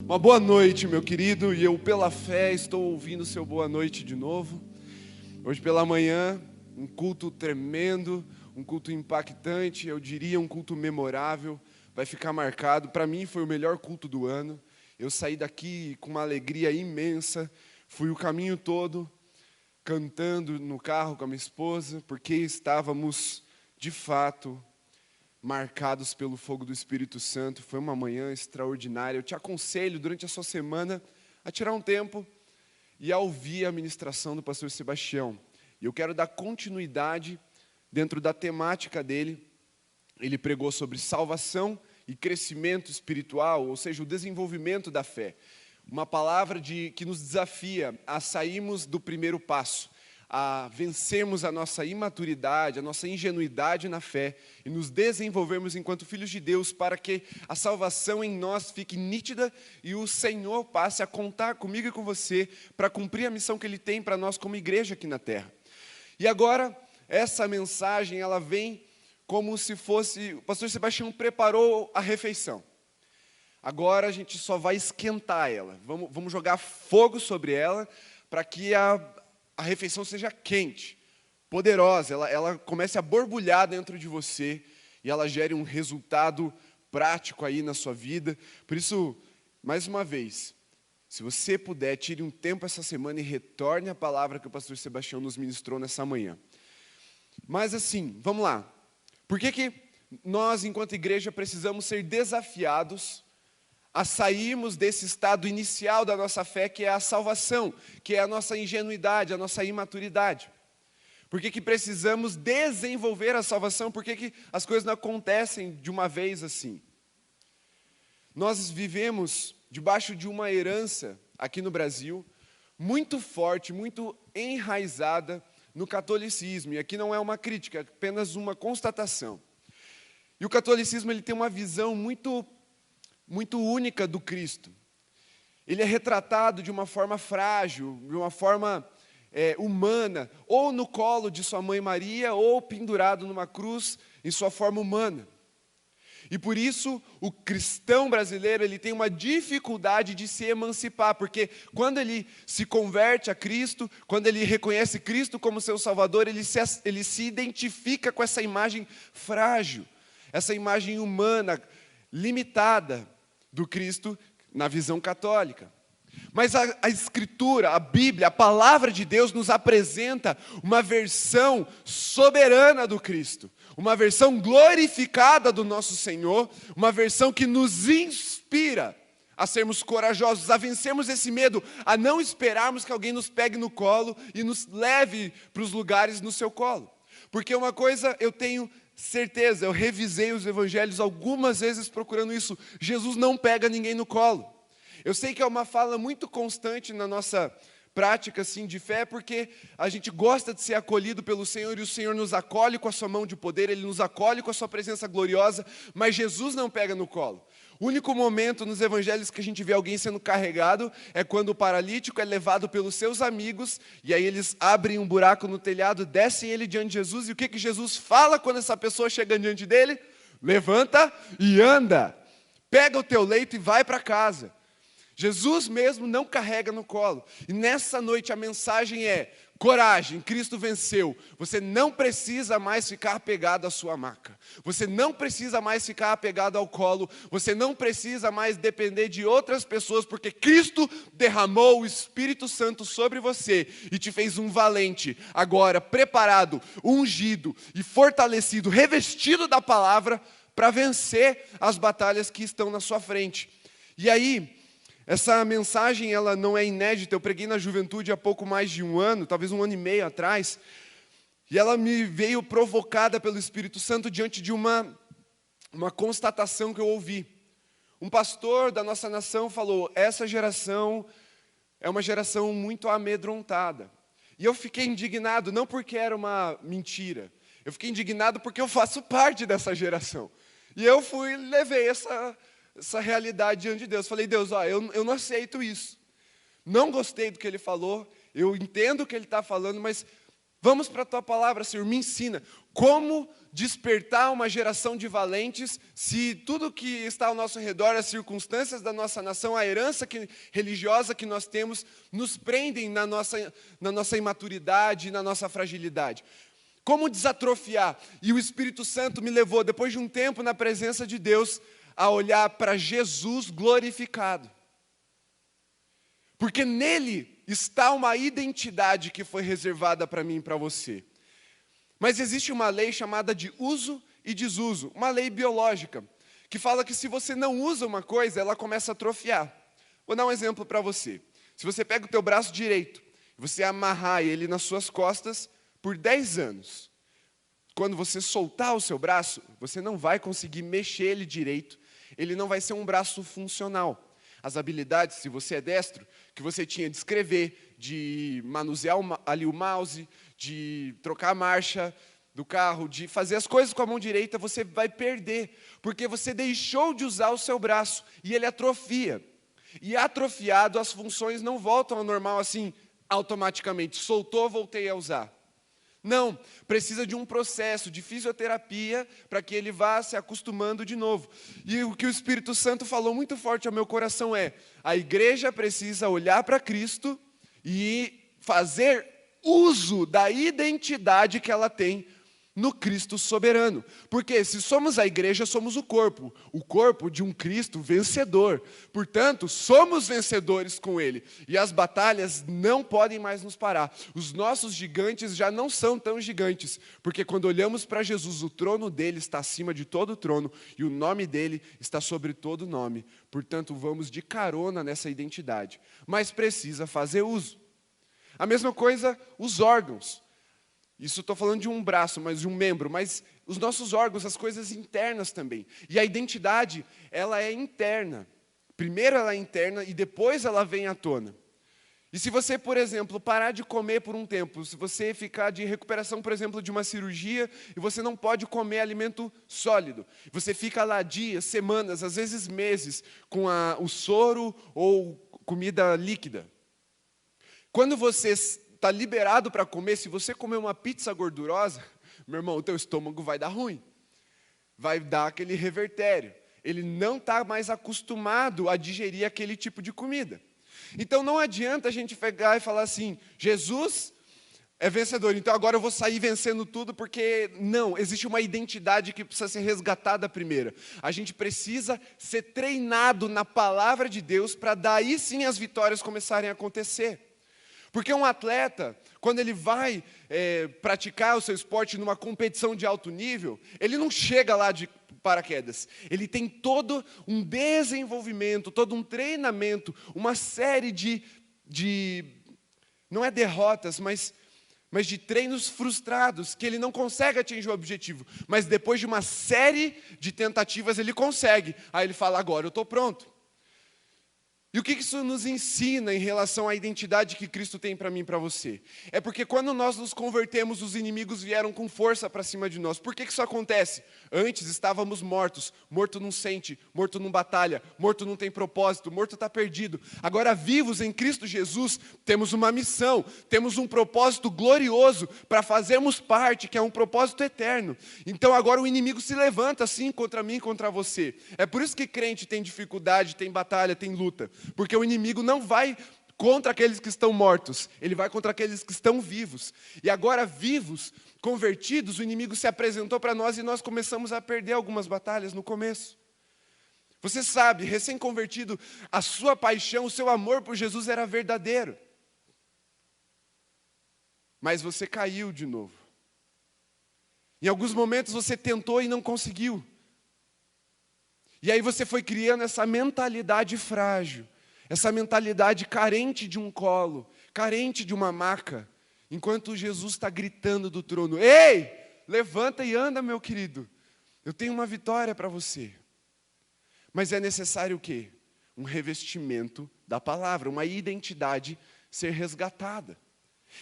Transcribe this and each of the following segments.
Uma boa noite, meu querido, e eu pela fé estou ouvindo o seu boa noite de novo. Hoje pela manhã, um culto tremendo, um culto impactante, eu diria um culto memorável, vai ficar marcado. Para mim foi o melhor culto do ano. Eu saí daqui com uma alegria imensa, fui o caminho todo cantando no carro com a minha esposa, porque estávamos, de fato, marcados pelo fogo do Espírito Santo. Foi uma manhã extraordinária. Eu te aconselho, durante a sua semana, a tirar um tempo e a ouvir a ministração do pastor Sebastião. E eu quero dar continuidade dentro da temática dele. Ele pregou sobre salvação e crescimento espiritual, ou seja, o desenvolvimento da fé. Uma palavra que nos desafia a sairmos do primeiro passo, a vencermos a nossa imaturidade, a nossa ingenuidade na fé e nos desenvolvermos enquanto filhos de Deus para que a salvação em nós fique nítida e o Senhor passe a contar comigo e com você para cumprir a missão que Ele tem para nós como igreja aqui na terra. E agora, essa mensagem, ela vem como se fosse, o pastor Sebastião preparou a refeição. Agora a gente só vai esquentar ela, vamos jogar fogo sobre ela para que a refeição seja quente, poderosa, ela comece a borbulhar dentro de você e ela gere um resultado prático aí na sua vida. Por isso, mais uma vez, se você puder, tire um tempo essa semana e retorne a palavra que o pastor Sebastião nos ministrou nessa manhã. Mas assim, vamos lá. Por que nós, enquanto igreja, precisamos ser desafiados a sairmos desse estado inicial da nossa fé, que é a salvação, que é a nossa ingenuidade, a nossa imaturidade? Por que precisamos desenvolver a salvação? Por que as coisas não acontecem de uma vez assim? Nós vivemos debaixo de uma herança aqui no Brasil, muito forte, muito enraizada no catolicismo. E aqui não é uma crítica, é apenas uma constatação. E o catolicismo ele tem uma visão muito única do Cristo. Ele é retratado de uma forma frágil, de uma forma humana, ou no colo de sua mãe Maria, ou pendurado numa cruz em sua forma humana. E por isso, o cristão brasileiro ele tem uma dificuldade de se emancipar, porque quando ele se converte a Cristo, quando ele reconhece Cristo como seu Salvador, ele se identifica com essa imagem frágil, essa imagem humana, limitada, do Cristo na visão católica. Mas a Escritura, a Bíblia, a Palavra de Deus nos apresenta uma versão soberana do Cristo, uma versão glorificada do nosso Senhor, uma versão que nos inspira a sermos corajosos, a vencermos esse medo, a não esperarmos que alguém nos pegue no colo e nos leve para os lugares no seu colo. Porque uma coisa eu tenho certeza, eu revisei os evangelhos algumas vezes procurando isso. Jesus não pega ninguém no colo. Eu sei que é uma fala muito constante na nossa prática assim, de fé, porque a gente gosta de ser acolhido pelo Senhor e o Senhor nos acolhe com a sua mão de poder, Ele nos acolhe com a sua presença gloriosa, mas Jesus não pega no colo. O único momento nos evangelhos que a gente vê alguém sendo carregado é quando o paralítico é levado pelos seus amigos, e aí eles abrem um buraco no telhado, descem ele diante de Jesus, e o que Jesus fala quando essa pessoa chega diante dele? Levanta e anda, pega o teu leito e vai para casa. Jesus mesmo não carrega no colo. E nessa noite a mensagem é: coragem, Cristo venceu. Você não precisa mais ficar apegado à sua maca. Você não precisa mais ficar apegado ao colo. Você não precisa mais depender de outras pessoas, porque Cristo derramou o Espírito Santo sobre você e te fez um valente, agora preparado, ungido e fortalecido, revestido da palavra para vencer as batalhas que estão na sua frente. E aí, essa mensagem ela não é inédita, eu preguei na juventude há pouco mais de um ano, talvez um ano e meio atrás, e ela me veio provocada pelo Espírito Santo diante de uma constatação que eu ouvi. Um pastor da nossa nação falou: essa geração é uma geração muito amedrontada. E eu fiquei indignado, não porque era uma mentira, eu fiquei indignado porque eu faço parte dessa geração. E eu levei essa realidade diante de Deus. Falei: Deus, eu não aceito isso. Não gostei do que Ele falou, eu entendo o que Ele está falando, mas Vamos para a tua palavra, Senhor, me ensina como despertar uma geração de valentes se tudo que está ao nosso redor, as circunstâncias da nossa nação, a herança religiosa que nós temos, nos prendem na nossa imaturidade, na nossa fragilidade. Como desatrofiar? E o Espírito Santo me levou, depois de um tempo na presença de Deus, a olhar para Jesus glorificado. Porque nele está uma identidade que foi reservada para mim e para você. Mas existe uma lei chamada de uso e desuso, uma lei biológica, que fala que se você não usa uma coisa, ela começa a atrofiar. Vou dar um exemplo para você. Se você pega o teu braço direito, você amarrar ele nas suas costas por 10 anos, quando você soltar o seu braço, você não vai conseguir mexer ele direito, ele não vai ser um braço funcional. As habilidades, se você é destro, que você tinha de escrever, de manusear ali o mouse, de trocar a marcha do carro, de fazer as coisas com a mão direita, você vai perder, porque você deixou de usar o seu braço, e ele atrofia. E atrofiado, as funções não voltam ao normal assim, automaticamente. Soltou, voltei a usar. Não, precisa de um processo de fisioterapia para que ele vá se acostumando de novo. E o que o Espírito Santo falou muito forte ao meu coração é: a igreja precisa olhar para Cristo e fazer uso da identidade que ela tem no Cristo soberano. Porque se somos a igreja, somos o corpo de um Cristo vencedor. Portanto, somos vencedores com Ele. E as batalhas não podem mais nos parar. Os nossos gigantes já não são tão gigantes. Porque quando olhamos para Jesus, o trono dele está acima de todo trono. E o nome dele está sobre todo nome. Portanto, vamos de carona nessa identidade. Mas precisa fazer uso. A mesma coisa, os órgãos. Isso estou falando de um braço, mas de um membro, mas os nossos órgãos, as coisas internas também. E a identidade, ela é interna. Primeiro ela é interna e depois ela vem à tona. E se você, por exemplo, parar de comer por um tempo, se você ficar de recuperação, por exemplo, de uma cirurgia, e você não pode comer alimento sólido, você fica lá dias, semanas, às vezes meses, com o soro ou comida líquida. Quando você está liberado para comer, se você comer uma pizza gordurosa, meu irmão, o teu estômago vai dar ruim. Vai dar aquele revertério. Ele não está mais acostumado a digerir aquele tipo de comida. Então não adianta a gente pegar e falar assim, Jesus é vencedor, então agora eu vou sair vencendo tudo, porque não, existe uma identidade que precisa ser resgatada primeiro. A gente precisa ser treinado na palavra de Deus para daí sim as vitórias começarem a acontecer. Porque um atleta, quando ele vai praticar o seu esporte numa competição de alto nível, ele não chega lá de paraquedas. Ele tem todo um desenvolvimento, todo um treinamento, uma série de não é derrotas, mas de treinos frustrados, que ele não consegue atingir o objetivo. Mas depois de uma série de tentativas, ele consegue. Aí ele fala, agora eu estou pronto. E o que isso nos ensina em relação à identidade que Cristo tem para mim e para você? É porque quando nós nos convertemos, os inimigos vieram com força para cima de nós. Por que isso acontece? Antes estávamos mortos. Morto não sente, morto não batalha, morto não tem propósito, morto está perdido. Agora, vivos em Cristo Jesus, temos uma missão, temos um propósito glorioso para fazermos parte, que é um propósito eterno. Então agora o inimigo se levanta assim contra mim e contra você. É por isso que crente tem dificuldade, tem batalha, tem luta. Porque o inimigo não vai contra aqueles que estão mortos, ele vai contra aqueles que estão vivos. E agora, vivos, convertidos, o inimigo se apresentou para nós e nós começamos a perder algumas batalhas no começo. Você sabe, recém-convertido, a sua paixão, o seu amor por Jesus era verdadeiro. Mas você caiu de novo. Em alguns momentos você tentou e não conseguiu. E aí você foi criando essa mentalidade frágil, essa mentalidade carente de um colo, carente de uma maca, enquanto Jesus está gritando do trono, ei, levanta e anda, meu querido, eu tenho uma vitória para você. Mas é necessário o quê? Um revestimento da palavra, uma identidade ser resgatada.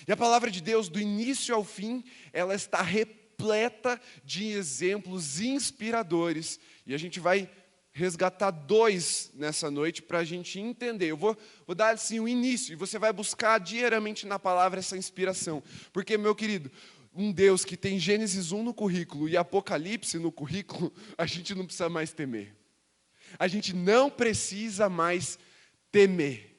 E a palavra de Deus, do início ao fim, ela está repleta de exemplos inspiradores, e a gente vai resgatar dois nessa noite para a gente entender. Eu vou dar assim o início, e você vai buscar diariamente na palavra essa inspiração. Porque, meu querido, um Deus que tem Gênesis 1 no currículo e Apocalipse no currículo, a gente não precisa mais temer. A gente não precisa mais temer.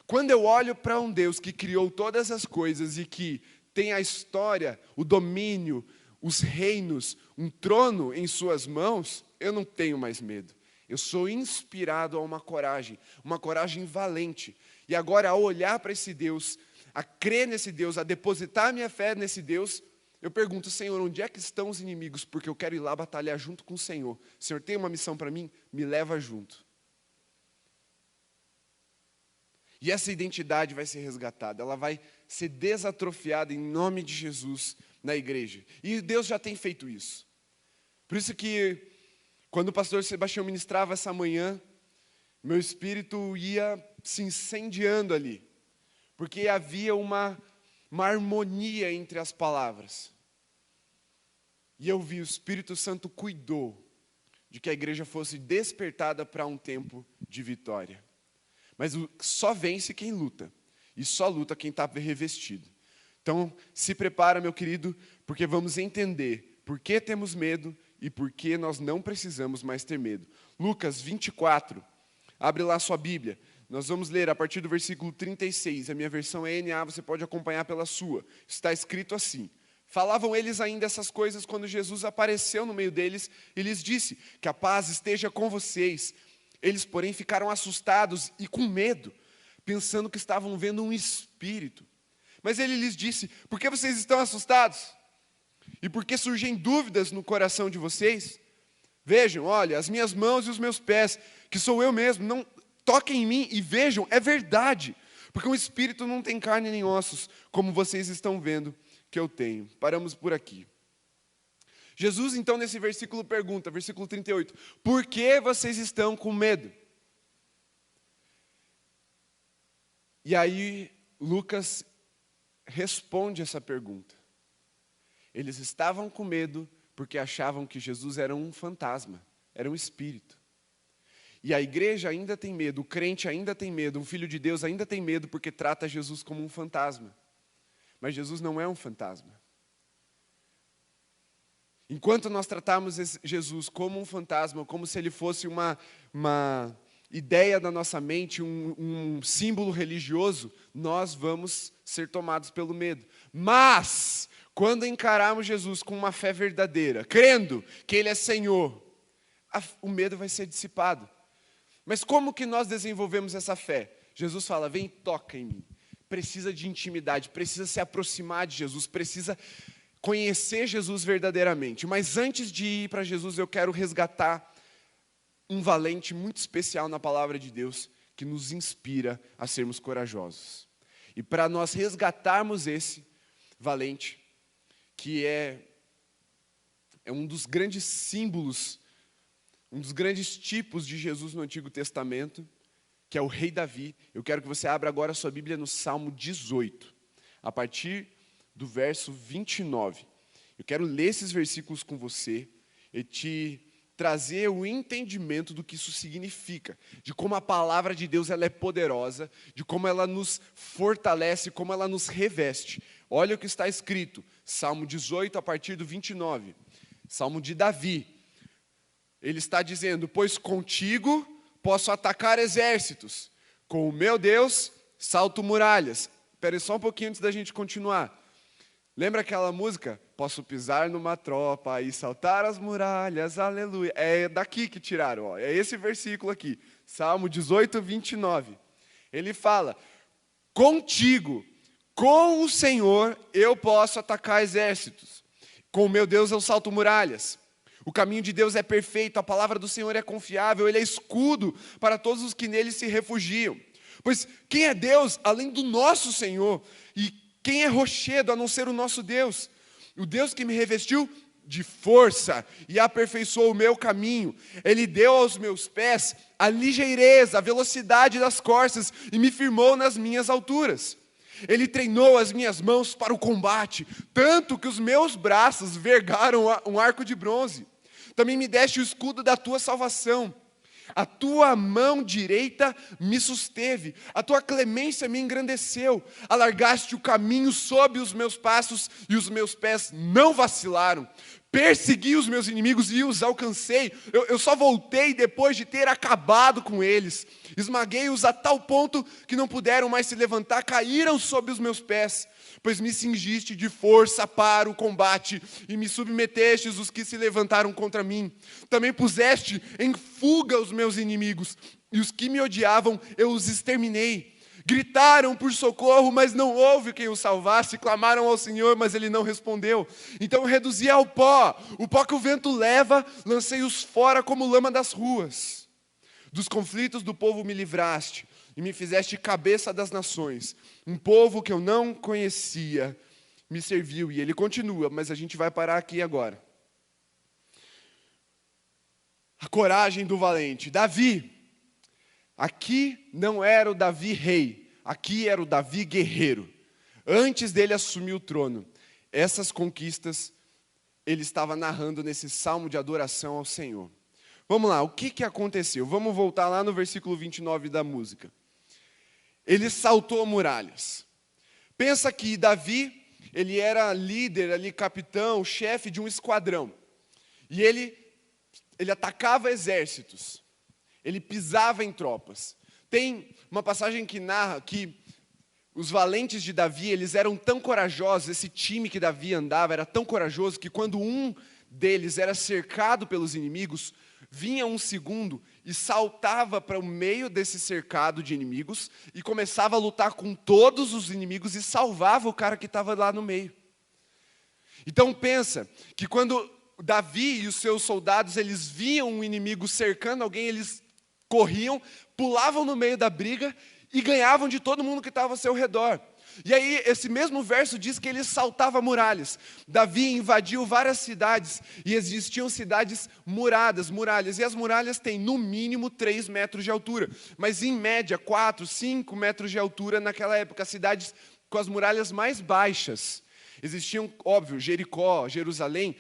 Quando eu olho para um Deus que criou todas as coisas e que tem a história, o domínio, os reinos, um trono em suas mãos, eu não tenho mais medo. Eu sou inspirado a uma coragem valente. E agora, ao olhar para esse Deus, a crer nesse Deus, a depositar minha fé nesse Deus, eu pergunto, Senhor, onde é que estão os inimigos? Porque eu quero ir lá batalhar junto com o Senhor. O Senhor tem uma missão para mim? Me leva junto. E essa identidade vai ser resgatada, ela vai ser desatrofiada em nome de Jesus na igreja. E Deus já tem feito isso. Por isso que, quando o pastor Sebastião ministrava essa manhã, meu espírito ia se incendiando ali. Porque havia uma harmonia entre as palavras. E eu vi, o Espírito Santo cuidou de que a igreja fosse despertada para um tempo de vitória. Mas só vence quem luta. E só luta quem está revestido. Então, se prepara, meu querido, porque vamos entender por que temos medo e por que nós não precisamos mais ter medo. Lucas 24, abre lá sua Bíblia. Nós vamos ler a partir do versículo 36. A minha versão é NA, você pode acompanhar pela sua. Está escrito assim. Falavam eles ainda essas coisas quando Jesus apareceu no meio deles e lhes disse que a paz esteja com vocês. Eles, porém, ficaram assustados e com medo, pensando que estavam vendo um espírito. Mas ele lhes disse, por que vocês estão assustados? E por que surgem dúvidas no coração de vocês? Vejam, olha, as minhas mãos e os meus pés, que sou eu mesmo, não toquem em mim e vejam, é verdade. Porque um espírito não tem carne nem ossos, como vocês estão vendo que eu tenho. Paramos por aqui. Jesus, então, nesse versículo pergunta, versículo 38, por que vocês estão com medo? E aí, Lucas responde essa pergunta. Eles estavam com medo porque achavam que Jesus era um fantasma, era um espírito. E a igreja ainda tem medo, o crente ainda tem medo, um filho de Deus ainda tem medo porque trata Jesus como um fantasma. Mas Jesus não é um fantasma. Enquanto nós tratarmos Jesus como um fantasma, como se ele fosse uma ideia da nossa mente, um símbolo religioso, nós vamos ser tomados pelo medo. Mas, quando encararmos Jesus com uma fé verdadeira, crendo que Ele é Senhor, o medo vai ser dissipado. Mas como que nós desenvolvemos essa fé? Jesus fala, vem e toca em mim. Precisa de intimidade, precisa se aproximar de Jesus, precisa conhecer Jesus verdadeiramente. Mas antes de ir para Jesus, eu quero resgatar um valente muito especial na palavra de Deus, que nos inspira a sermos corajosos. E para nós resgatarmos esse valente, que é um dos grandes símbolos, um dos grandes tipos de Jesus no Antigo Testamento, que é o rei Davi, eu quero que você abra agora a sua Bíblia no Salmo 18, a partir do verso 29. Eu quero ler esses versículos com você e te trazer o entendimento do que isso significa, de como a palavra de Deus ela é poderosa, de como ela nos fortalece, como ela nos reveste. Olha o que está escrito, Salmo 18, a partir do 29, Salmo de Davi. Ele está dizendo, pois contigo posso atacar exércitos, com o meu Deus salto muralhas. Espera só um pouquinho antes da gente continuar. Lembra aquela música? Posso pisar numa tropa e saltar as muralhas, aleluia. É daqui que tiraram, ó. É esse versículo aqui, Salmo 18, 29. Ele fala, contigo, com o Senhor, eu posso atacar exércitos. Com o meu Deus eu salto muralhas. O caminho de Deus é perfeito, a palavra do Senhor é confiável, Ele é escudo para todos os que nele se refugiam. Pois quem é Deus, além do nosso Senhor? E quem é rochedo, a não ser o nosso Deus? O Deus que me revestiu de força e aperfeiçoou o meu caminho. Ele deu aos meus pés a ligeireza, a velocidade das corças e me firmou nas minhas alturas. Ele treinou as minhas mãos para o combate, tanto que os meus braços vergaram um arco de bronze. Também me deste o escudo da tua salvação. A tua mão direita me susteve, a tua clemência me engrandeceu. Alargaste o caminho sob os meus passos e os meus pés não vacilaram. Persegui os meus inimigos e os alcancei. Eu só voltei depois de ter acabado com eles. Esmaguei-os a tal ponto que não puderam mais se levantar, caíram sob os meus pés. Pois me cingiste de força para o combate e me submetestes os que se levantaram contra mim. Também puseste em fuga os meus inimigos e os que me odiavam eu os exterminei. Gritaram por socorro, mas não houve quem os salvasse. Clamaram ao Senhor, mas Ele não respondeu. Então eu reduzi ao pó, o pó que o vento leva, lancei-os fora como lama das ruas. Dos conflitos do povo me livraste e me fizeste cabeça das nações. Um povo que eu não conhecia me serviu. E ele continua, mas a gente vai parar aqui agora. A coragem do valente. Davi. Aqui não era o Davi rei, aqui era o Davi guerreiro. Antes dele assumir o trono, essas conquistas ele estava narrando nesse salmo de adoração ao Senhor. Vamos lá, o que aconteceu? Vamos voltar lá no versículo 29 da música. Ele saltou muralhas. Pensa que Davi, ele era líder ali, capitão, chefe de um esquadrão. E ele atacava exércitos. Ele pisava em tropas. Tem uma passagem que narra que os valentes de Davi, eles eram tão corajosos, esse time que Davi andava era tão corajoso que quando um deles era cercado pelos inimigos, vinha um segundo e saltava para o meio desse cercado de inimigos e começava a lutar com todos os inimigos e salvava o cara que estava lá no meio. Então pensa que quando Davi e os seus soldados, eles viam um inimigo cercando alguém, eles corriam, pulavam no meio da briga e ganhavam de todo mundo que estava ao seu redor. E aí, esse mesmo verso diz que ele saltava muralhas. Davi invadiu várias cidades e existiam cidades muralhas. E as muralhas têm, no mínimo, 3 metros de altura. Mas, em média, 4, 5 metros de altura naquela época. Cidades com as muralhas mais baixas. Existiam, óbvio, Jericó, Jerusalém,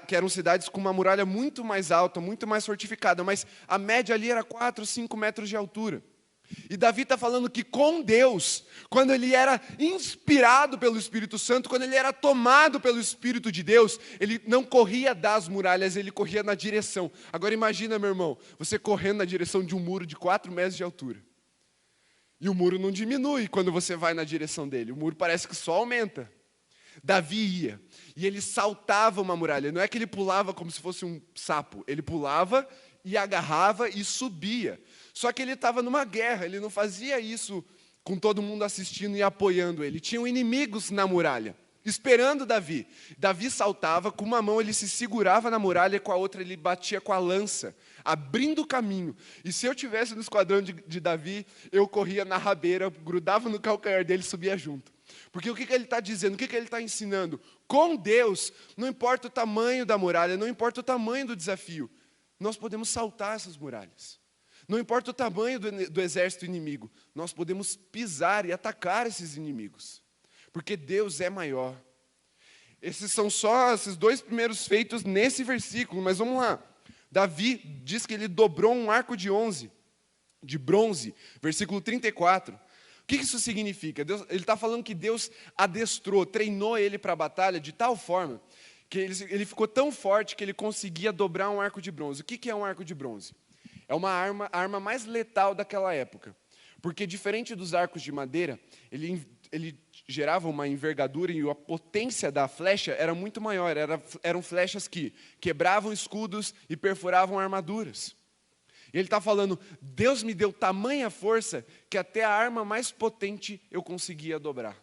que eram cidades com uma muralha muito mais alta, muito mais fortificada, mas a média ali era 4, 5 metros de altura. E Davi está falando que com Deus, quando ele era inspirado pelo Espírito Santo, quando ele era tomado pelo Espírito de Deus, ele não corria das muralhas, ele corria na direção. Agora imagina, meu irmão, você correndo na direção de um muro de 4 metros de altura. E o muro não diminui quando você vai na direção dele, o muro parece que só aumenta. Davi ia, e ele saltava uma muralha. Não é que ele pulava como se fosse um sapo. Ele pulava e agarrava e subia. Só que ele estava numa guerra, ele não fazia isso com todo mundo assistindo e apoiando ele. Tinham inimigos na muralha, esperando Davi. Davi saltava, com uma mão ele se segurava na muralha e com a outra ele batia com a lança, abrindo o caminho. E se eu estivesse no esquadrão de Davi, eu corria na rabeira, grudava no calcanhar dele e subia junto. Porque o que ele está dizendo, o que ele está ensinando? Com Deus, não importa o tamanho da muralha, não importa o tamanho do desafio, nós podemos saltar essas muralhas. Não importa o tamanho do exército inimigo, nós podemos pisar e atacar esses inimigos. Porque Deus é maior. Esses são só esses 2 primeiros feitos nesse versículo, mas vamos lá. Davi diz que ele dobrou um arco de bronze, versículo 34. O que isso significa? Ele está falando que Deus adestrou, treinou ele para a batalha de tal forma que ele ficou tão forte que ele conseguia dobrar um arco de bronze. O que é um arco de bronze? É uma a arma mais letal daquela época. Porque, diferente dos arcos de madeira, ele gerava uma envergadura e a potência da flecha era muito maior. Eram flechas que quebravam escudos e perfuravam armaduras. E ele está falando, Deus me deu tamanha força que até a arma mais potente eu conseguia dobrar.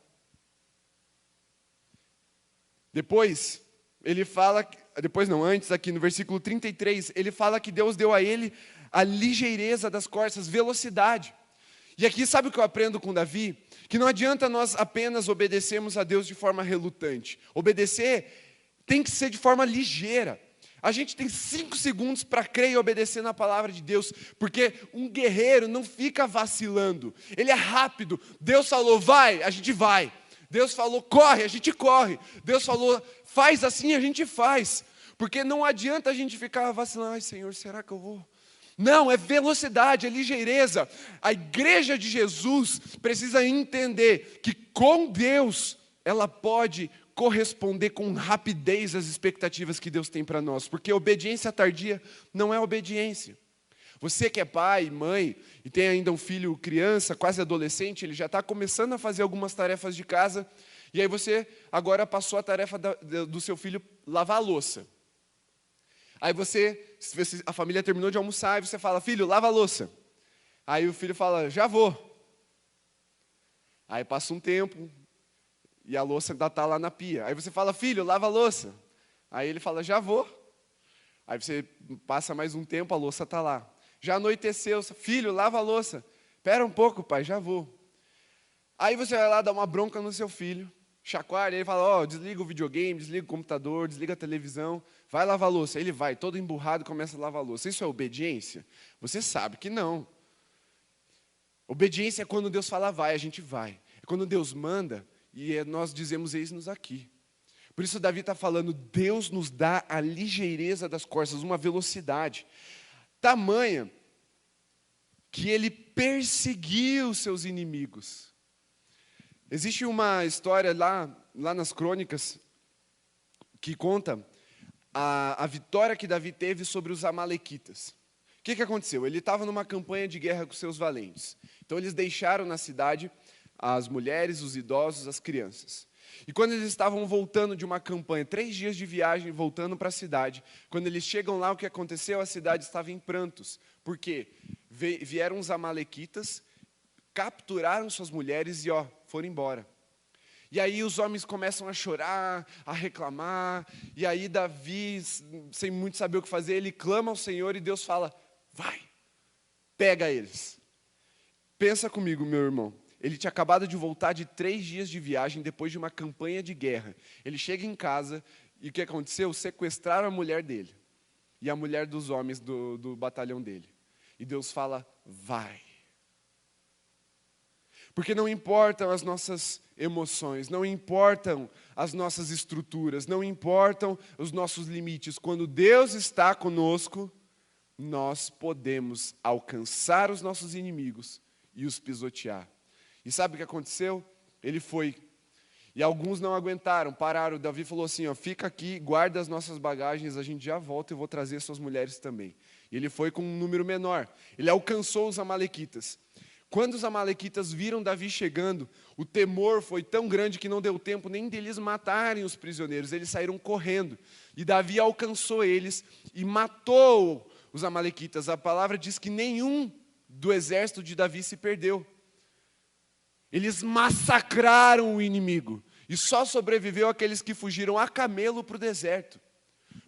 Antes, aqui no versículo 33, ele fala que Deus deu a ele a ligeireza das costas, velocidade. E aqui, sabe o que eu aprendo com Davi? Que não adianta nós apenas obedecermos a Deus de forma relutante. Obedecer tem que ser de forma ligeira. A gente tem 5 segundos para crer e obedecer na palavra de Deus, porque um guerreiro não fica vacilando, ele é rápido. Deus falou, vai, a gente vai. Deus falou, corre, a gente corre. Deus falou, faz assim, a gente faz. Porque não adianta a gente ficar vacilando, ai Senhor, será que eu vou? Não, é velocidade, é ligeireza. A igreja de Jesus precisa entender que com Deus ela pode corresponder com rapidez às expectativas que Deus tem para nós. Porque obediência tardia não é obediência. Você que é pai, mãe, e tem ainda um filho criança, quase adolescente, ele já está começando a fazer algumas tarefas de casa, e aí você agora passou a tarefa do seu filho lavar a louça. Aí a família terminou de almoçar, e você fala, filho, lava a louça. Aí o filho fala, já vou. Aí passa um tempo, e a louça ainda está lá na pia. Aí você fala, filho, lava a louça. Aí ele fala, já vou. Aí você passa mais um tempo, a louça está lá. Já anoiteceu, filho, lava a louça. Espera um pouco, pai, já vou. Aí você vai lá dar uma bronca no seu filho, chacoalha, ele fala, desliga o videogame, desliga o computador, desliga a televisão, vai lavar a louça. Aí ele vai, todo emburrado, começa a lavar a louça. Isso é obediência? Você sabe que não. Obediência é quando Deus fala vai, a gente vai. É quando Deus manda e nós dizemos eis-nos aqui. Por isso Davi está falando, Deus nos dá a ligeireza das costas, uma velocidade tamanha que ele perseguiu seus inimigos. Existe uma história lá nas crônicas que conta a vitória que Davi teve sobre os amalequitas. O que aconteceu? Ele estava numa campanha de guerra com seus valentes. Então eles deixaram na cidade as mulheres, os idosos, as crianças. E quando eles estavam voltando de uma campanha, 3 dias de viagem, voltando para a cidade, quando eles chegam lá, o que aconteceu? A cidade estava em prantos. Por quê? Vieram os amalequitas, capturaram suas mulheres e foram embora. E aí os homens começam a chorar, a reclamar, e aí Davi, sem muito saber o que fazer, ele clama ao Senhor e Deus fala, vai, pega eles. Pensa comigo, meu irmão. Ele tinha acabado de voltar de 3 dias de viagem depois de uma campanha de guerra. Ele chega em casa e o que aconteceu? Sequestraram a mulher dele e a mulher dos homens do batalhão dele. E Deus fala, vai. Porque não importam as nossas emoções, não importam as nossas estruturas, não importam os nossos limites. Quando Deus está conosco, nós podemos alcançar os nossos inimigos e os pisotear. E sabe o que aconteceu? Ele foi. E alguns não aguentaram, pararam. Davi falou assim, fica aqui, guarda as nossas bagagens, a gente já volta e eu vou trazer suas mulheres também. E ele foi com um número menor. Ele alcançou os amalequitas. Quando os amalequitas viram Davi chegando, o temor foi tão grande que não deu tempo nem deles matarem os prisioneiros. Eles saíram correndo. E Davi alcançou eles e matou os amalequitas. A palavra diz que nenhum do exército de Davi se perdeu. Eles massacraram o inimigo. E só sobreviveu aqueles que fugiram a camelo para o deserto.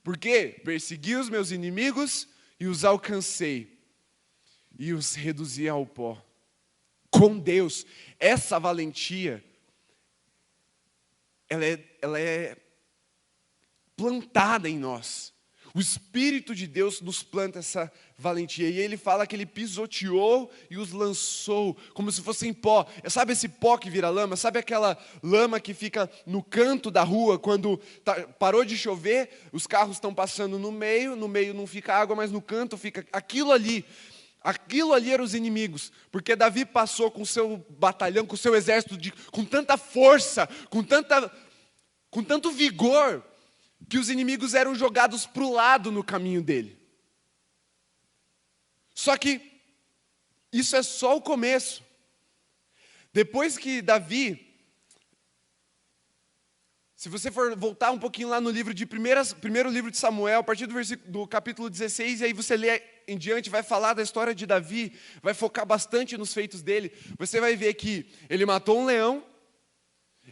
Por quê? Persegui os meus inimigos e os alcancei. E os reduzi ao pó. Com Deus, essa valentia, ela é plantada em nós. O Espírito de Deus nos planta essa valentia. E ele fala que ele pisoteou e os lançou como se fossem pó. Sabe esse pó que vira lama? Sabe aquela lama que fica no canto da rua quando parou de chover, os carros estão passando no meio não fica água, mas no canto fica aquilo ali. Aquilo ali eram os inimigos, porque Davi passou com o seu batalhão, com o seu exército, com tanta força, com tanto vigor, que os inimigos eram jogados para o lado no caminho dele. Só que isso é só o começo. Depois que Davi, se você for voltar um pouquinho lá no livro de primeiro livro de Samuel, a partir do capítulo 16, e aí você lê em diante, vai falar da história de Davi, vai focar bastante nos feitos dele, você vai ver que ele matou um leão,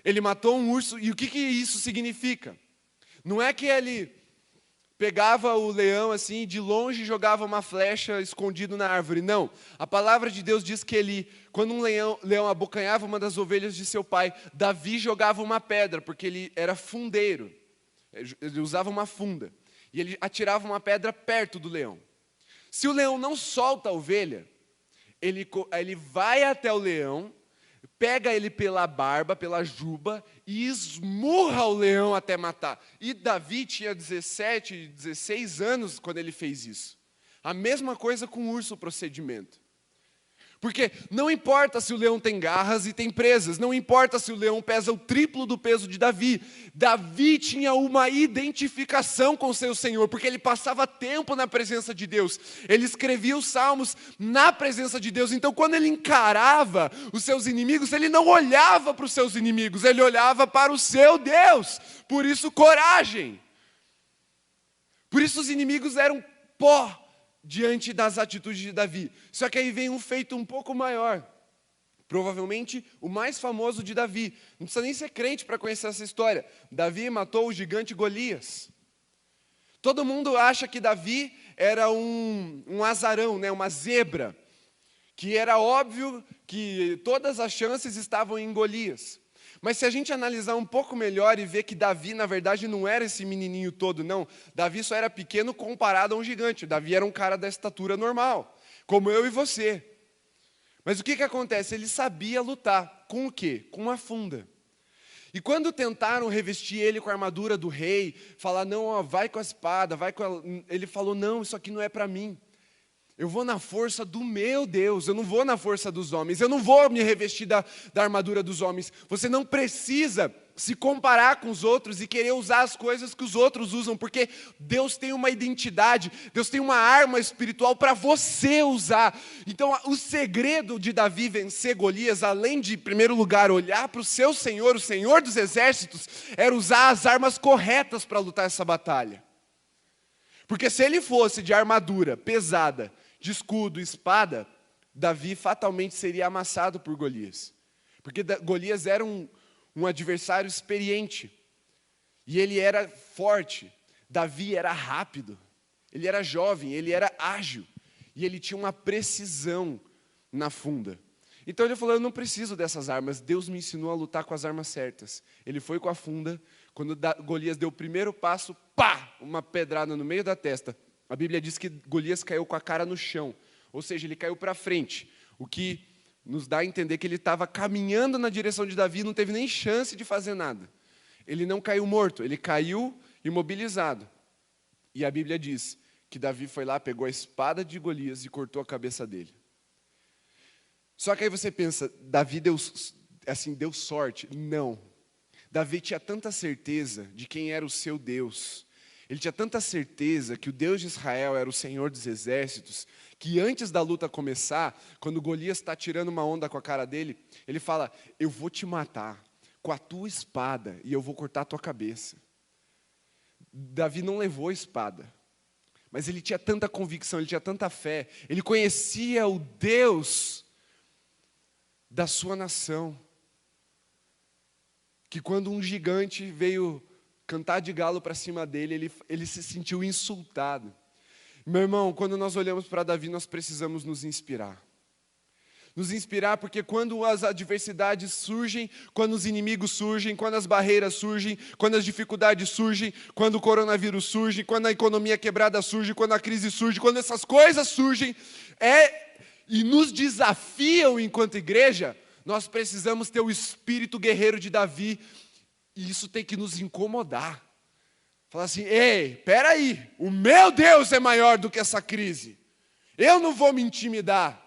ele matou um urso, e o que isso significa? Não é que ele pegava o leão assim, de longe jogava uma flecha escondido na árvore. Não. A palavra de Deus diz que quando um leão abocanhava uma das ovelhas de seu pai, Davi jogava uma pedra, porque ele era fundeiro. Ele usava uma funda. E ele atirava uma pedra perto do leão. Se o leão não solta a ovelha, ele vai até o leão, pega ele pela barba, pela juba, e esmurra o leão até matar. E Davi tinha 17, 16 anos quando ele fez isso. A mesma coisa com o urso, o procedimento. Porque não importa se o leão tem garras e tem presas, não importa se o leão pesa o triplo do peso de Davi. Davi tinha uma identificação com seu Senhor, porque ele passava tempo na presença de Deus. Ele escrevia os salmos na presença de Deus. Então, quando ele encarava os seus inimigos, ele não olhava para os seus inimigos, ele olhava para o seu Deus. Por isso, coragem. Por isso, os inimigos eram pó diante das atitudes de Davi. Só que aí vem um feito um pouco maior. Provavelmente o mais famoso de Davi. Não precisa nem ser crente para conhecer essa história. Davi matou o gigante Golias. Todo mundo acha que Davi era um azarão, né? Uma zebra. Que era óbvio que todas as chances estavam em Golias. Mas se a gente analisar um pouco melhor e ver que Davi, na verdade, não era esse menininho todo, não. Davi só era pequeno comparado a um gigante. Davi era um cara da estatura normal, como eu e você. Mas o que acontece? Ele sabia lutar. Com o quê? Com uma funda. E quando tentaram revestir ele com a armadura do rei, falar, não, ó, vai com a espada, ele falou, não, isso aqui não é para mim. Eu vou na força do meu Deus, eu não vou na força dos homens, eu não vou me revestir da armadura dos homens. Você não precisa se comparar com os outros e querer usar as coisas que os outros usam, porque Deus tem uma identidade, Deus tem uma arma espiritual para você usar. Então, o segredo de Davi vencer Golias, além de, em primeiro lugar, olhar para o seu Senhor, o Senhor dos exércitos, era usar as armas corretas para lutar essa batalha. Porque se ele fosse de armadura pesada, de escudo, espada, Davi fatalmente seria amassado por Golias. Porque Golias era um adversário experiente. E ele era forte. Davi era rápido. Ele era jovem, ele era ágil. E ele tinha uma precisão na funda. Então ele falou, eu não preciso dessas armas. Deus me ensinou a lutar com as armas certas. Ele foi com a funda. Quando Golias deu o primeiro passo, pá! Uma pedrada no meio da testa. A Bíblia diz que Golias caiu com a cara no chão, ou seja, ele caiu para frente, o que nos dá a entender que ele estava caminhando na direção de Davi e não teve nem chance de fazer nada. Ele não caiu morto, ele caiu imobilizado. E a Bíblia diz que Davi foi lá, pegou a espada de Golias e cortou a cabeça dele. Só que aí você pensa, Davi deu sorte? Não. Davi tinha tanta certeza de quem era o seu Deus. Ele tinha tanta certeza que o Deus de Israel era o Senhor dos exércitos, que antes da luta começar, quando Golias está tirando uma onda com a cara dele, ele fala, eu vou te matar com a tua espada e eu vou cortar a tua cabeça. Davi não levou a espada, mas ele tinha tanta convicção, ele tinha tanta fé, ele conhecia o Deus da sua nação, que quando um gigante veio cantar de galo para cima dele, ele se sentiu insultado. Meu irmão, quando nós olhamos para Davi, nós precisamos nos inspirar. Nos inspirar porque quando as adversidades surgem, quando os inimigos surgem, quando as barreiras surgem, quando as dificuldades surgem, quando o coronavírus surge, quando a economia quebrada surge, quando a crise surge, quando essas coisas surgem e nos desafiam enquanto igreja, nós precisamos ter o espírito guerreiro de Davi. E isso tem que nos incomodar. Falar assim, ei, peraí, o meu Deus é maior do que essa crise. Eu não vou me intimidar.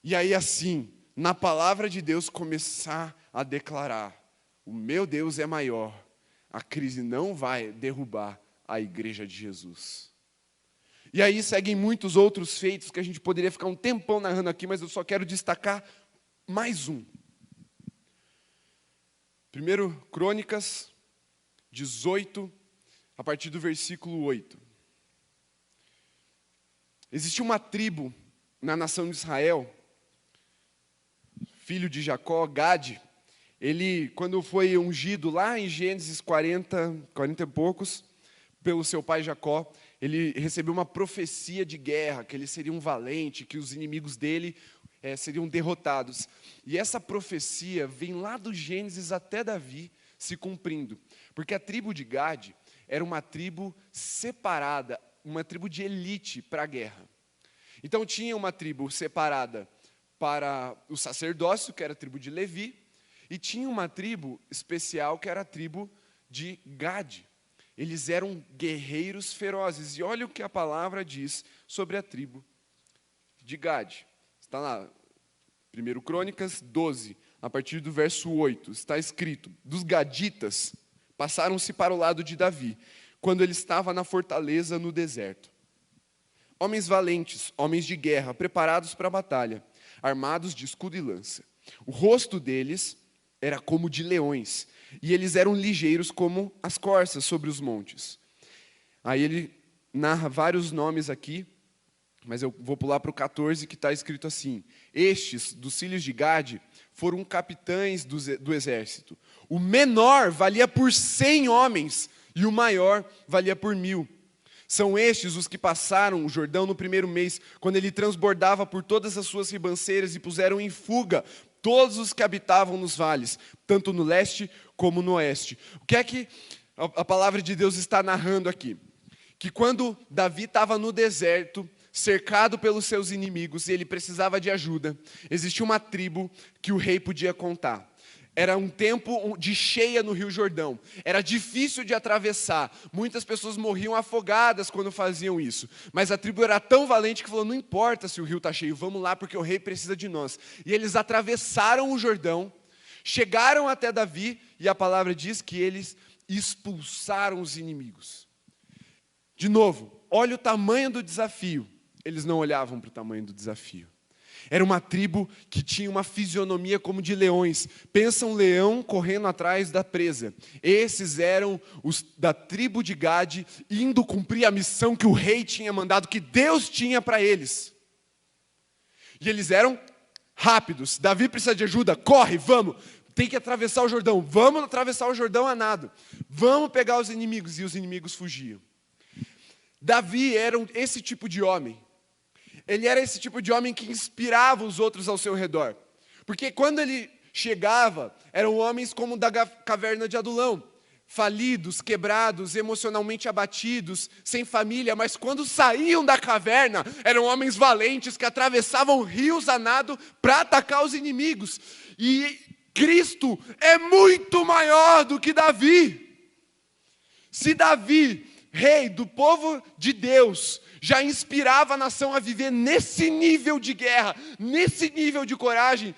E aí assim, na palavra de Deus começar a declarar, o meu Deus é maior. A crise não vai derrubar a igreja de Jesus. E aí seguem muitos outros feitos que a gente poderia ficar um tempão narrando aqui, mas eu só quero destacar mais um. 1 Crônicas 18, a partir do versículo 8. Existia uma tribo na nação de Israel, filho de Jacó, Gade. Ele, quando foi ungido lá em Gênesis 40 e poucos, pelo seu pai Jacó, ele recebeu uma profecia de guerra, que ele seria um valente, que os inimigos dele seriam derrotados. E essa profecia vem lá do Gênesis até Davi se cumprindo. Porque a tribo de Gade era uma tribo separada, uma tribo de elite para a guerra. Então tinha uma tribo separada para o sacerdócio, que era a tribo de Levi, e tinha uma tribo especial, que era a tribo de Gade. Eles eram guerreiros ferozes. E olha o que a palavra diz sobre a tribo de Gade. Está lá, 1 Crônicas 12, a partir do verso 8. Está escrito: dos gaditas passaram-se para o lado de Davi, quando ele estava na fortaleza no deserto. Homens valentes, homens de guerra, preparados para a batalha, armados de escudo e lança. O rosto deles era como de leões, e eles eram ligeiros como as corças sobre os montes. Aí ele narra vários nomes aqui, mas eu vou pular para o 14, que está escrito assim: estes, dos filhos de Gade, foram capitães do exército. O menor valia por 100 homens, e o maior valia por 1000. São estes os que passaram o Jordão no primeiro mês, quando ele transbordava por todas as suas ribanceiras, e puseram em fuga todos os que habitavam nos vales, tanto no leste como no oeste. O que é que a palavra de Deus está narrando aqui? Que quando Davi estava no deserto, cercado pelos seus inimigos, e ele precisava de ajuda, existia uma tribo que o rei podia contar. Era um tempo de cheia no Rio Jordão. Era difícil de atravessar. Muitas pessoas morriam afogadas quando faziam isso. Mas a tribo era tão valente que falou: não importa se o rio está cheio, vamos lá porque o rei precisa de nós. E eles atravessaram o Jordão, chegaram até Davi, e a palavra diz que eles expulsaram os inimigos. De novo, olha o tamanho do desafio. Eles não olhavam para o tamanho do desafio. Era uma tribo que tinha uma fisionomia como de leões. Pensa um leão correndo atrás da presa. Esses eram os da tribo de Gade, indo cumprir a missão que o rei tinha mandado, que Deus tinha para eles. E eles eram rápidos. Davi precisa de ajuda, corre, vamos. Tem que atravessar o Jordão. Vamos atravessar o Jordão a nado. Vamos pegar os inimigos. E os inimigos fugiam. Davi era esse tipo de homem. Ele era esse tipo de homem que inspirava os outros ao seu redor. Porque quando ele chegava, eram homens como da caverna de Adulão, falidos, quebrados, emocionalmente abatidos, sem família, mas quando saíam da caverna, eram homens valentes que atravessavam rios a nado para atacar os inimigos. E Cristo é muito maior do que Davi. Se Davi, rei do povo de Deus, já inspirava a nação a viver nesse nível de guerra, nesse nível de coragem,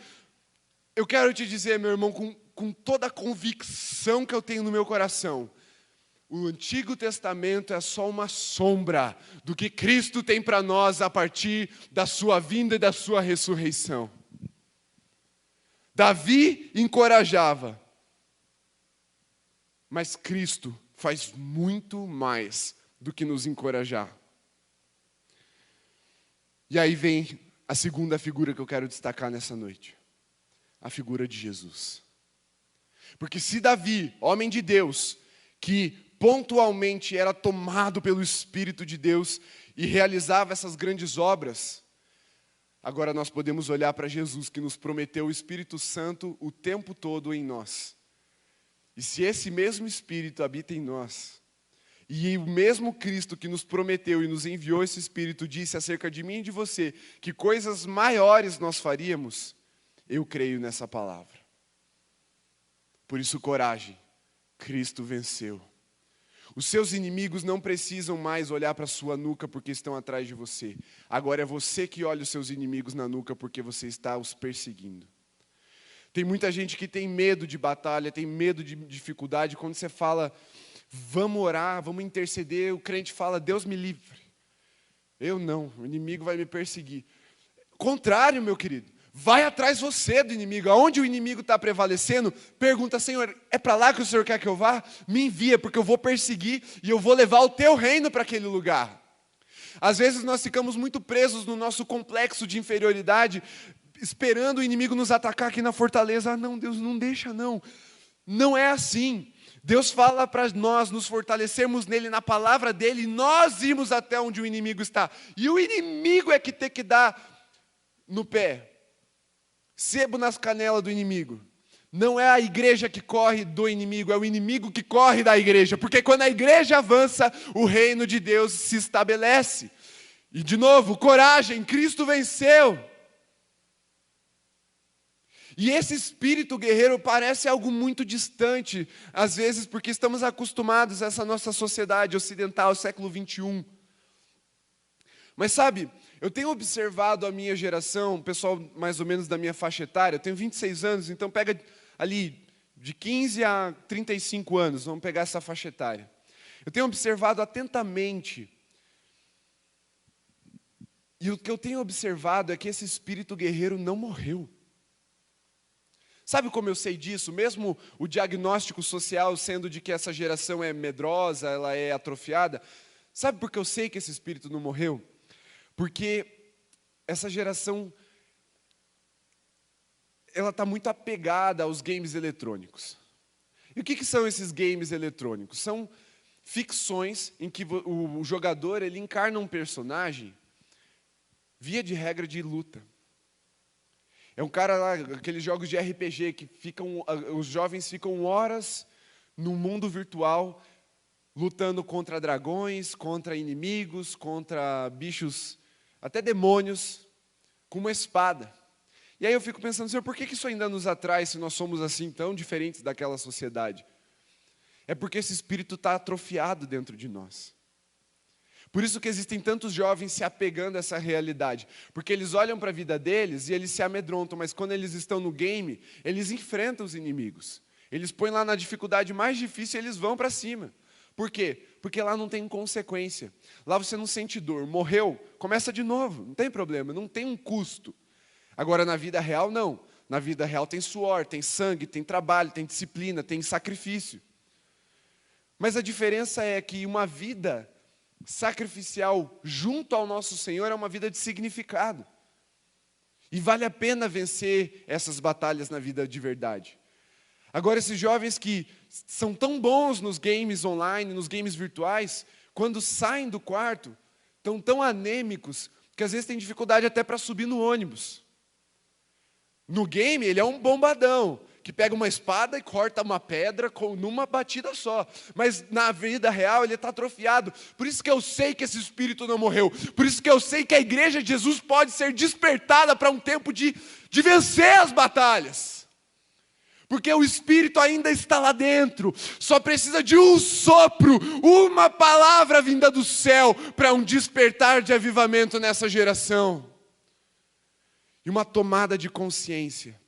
eu quero te dizer, meu irmão, com toda a convicção que eu tenho no meu coração, o Antigo Testamento é só uma sombra do que Cristo tem para nós a partir da sua vinda e da sua ressurreição. Davi encorajava, mas Cristo faz muito mais do que nos encorajar. E aí vem a segunda figura que eu quero destacar nessa noite. A figura de Jesus. Porque se Davi, homem de Deus, que pontualmente era tomado pelo Espírito de Deus e realizava essas grandes obras, agora nós podemos olhar para Jesus, que nos prometeu o Espírito Santo o tempo todo em nós. E se esse mesmo Espírito habita em nós, e o mesmo Cristo que nos prometeu e nos enviou esse Espírito disse acerca de mim e de você que coisas maiores nós faríamos, eu creio nessa palavra. Por isso, coragem, Cristo venceu. Os seus inimigos não precisam mais olhar para a sua nuca porque estão atrás de você. Agora é você que olha os seus inimigos na nuca porque você está os perseguindo. Tem muita gente que tem medo de batalha, tem medo de dificuldade. Quando você fala: vamos orar, vamos interceder, o crente fala: Deus me livre. Eu não, o inimigo vai me perseguir. Contrário, meu querido, vai atrás você do inimigo. Aonde o inimigo está prevalecendo, pergunta: Senhor, é para lá que o Senhor quer que eu vá? Me envia, porque eu vou perseguir e eu vou levar o teu reino para aquele lugar. Às vezes nós ficamos muito presos no nosso complexo de inferioridade, esperando o inimigo nos atacar aqui na fortaleza. Ah, não, Deus, não deixa não. Não é assim. Deus fala para nós nos fortalecermos nele, na palavra dele, e nós irmos até onde o inimigo está. E o inimigo é que tem que dar no pé, sebo nas canelas do inimigo. Não é a igreja que corre do inimigo, é o inimigo que corre da igreja. Porque quando a igreja avança, o reino de Deus se estabelece. E de novo, coragem, Cristo venceu. E esse espírito guerreiro parece algo muito distante, às vezes porque estamos acostumados a essa nossa sociedade ocidental, século 21. Mas sabe, eu tenho observado a minha geração, o pessoal mais ou menos da minha faixa etária, eu tenho 26 anos, então pega ali de 15 a 35 anos, vamos pegar essa faixa etária. Eu tenho observado atentamente, e o que eu tenho observado é que esse espírito guerreiro não morreu. Sabe como eu sei disso? Mesmo o diagnóstico social sendo de que essa geração é medrosa, ela é atrofiada, sabe por que eu sei que esse espírito não morreu? Porque essa geração, ela está muito apegada aos games eletrônicos. E o que são esses games eletrônicos? São ficções em que o jogador ele encarna um personagem, via de regra de luta. É um cara lá, aqueles jogos de RPG que os jovens ficam horas no mundo virtual, lutando contra dragões, contra inimigos, contra bichos, até demônios, com uma espada. E aí eu fico pensando, Senhor, por que isso ainda nos atrai se nós somos assim tão diferentes daquela sociedade? É porque esse espírito está atrofiado dentro de nós. Por isso que existem tantos jovens se apegando a essa realidade. Porque eles olham para a vida deles e eles se amedrontam, mas quando eles estão no game, eles enfrentam os inimigos. Eles põem lá na dificuldade mais difícil e eles vão para cima. Por quê? Porque lá não tem consequência. Lá você não sente dor. Morreu, começa de novo, não tem problema, não tem um custo. Agora na vida real, não. Na vida real tem suor, tem sangue, tem trabalho, tem disciplina, tem sacrifício. Mas a diferença é que uma vida sacrificial junto ao nosso Senhor é uma vida de significado. E vale a pena vencer essas batalhas na vida de verdade. Agora, esses jovens que são tão bons nos games online, nos games virtuais, quando saem do quarto, estão tão anêmicos, que às vezes têm dificuldade até para subir no ônibus. No game, ele é um bombadão, que pega uma espada e corta uma pedra numa batida só. Mas na vida real ele está atrofiado. Por isso que eu sei que esse espírito não morreu. Por isso que eu sei que a igreja de Jesus pode ser despertada para um tempo de vencer as batalhas. Porque o espírito ainda está lá dentro. Só precisa de um sopro, uma palavra vinda do céu para um despertar de avivamento nessa geração. E uma tomada de consciência.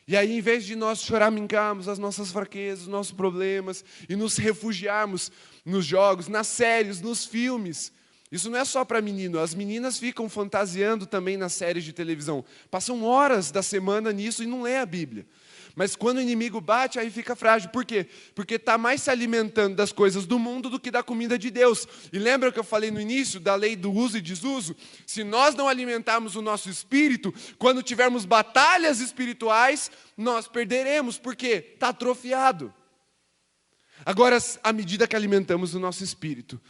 E aí, em vez de nós choramingarmos as nossas fraquezas, os nossos problemas, e nos refugiarmos nos jogos, nas séries, nos filmes, isso não é só para menino, as meninas ficam fantasiando também nas séries de televisão, passam horas da semana nisso e não lê a Bíblia. Mas quando o inimigo bate, aí fica frágil. Por quê? Porque está mais se alimentando das coisas do mundo do que da comida de Deus. E lembra que eu falei no início da lei do uso e desuso? Se nós não alimentarmos o nosso espírito, quando tivermos batalhas espirituais, nós perderemos. Por quê? Está atrofiado. Agora, à medida que alimentamos o nosso espírito,